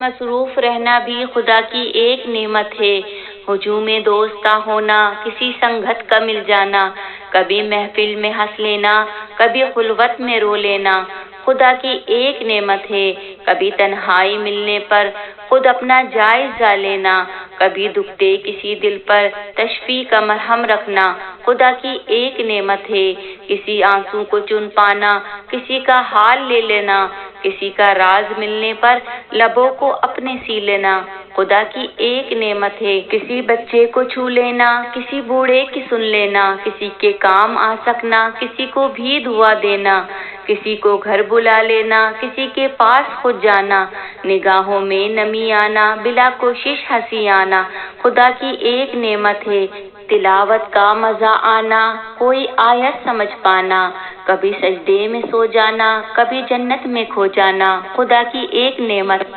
मसरूफ रहना भी खुदा की एक नेमत है। हुजूम दोस्त का होना, किसी संगत का मिल जाना, कभी महफिल में हंस लेना, कभी खुलवत में रो लेना, खुदा की एक नेमत है। कभी तन्हाई मिलने पर खुद अपना जायजा लेना, कभी दुखते किसी दिल पर तशफी का मरहम रखना, खुदा की एक नेमत है। किसी आंसू को चुन पाना, किसी का हाल ले लेना, किसी का राज मिलने पर लबों को अपने सी लेना, खुदा की एक नेमत है। किसी बच्चे को छू लेना, किसी बूढ़े की सुन लेना, किसी के काम आ सकना, किसी को भी दुआ देना, किसी को घर बुला लेना, किसी के पास खुद जाना, निगाहों में नमी आना, बिला कोशिश हंसी आना, खुदा की एक नेमत है। तिलावत का मजा आना, कोई आयत समझ पाना, कभी सजदे में सो जाना, कभी जन्नत में खो जाना, खुदा की एक नेमत।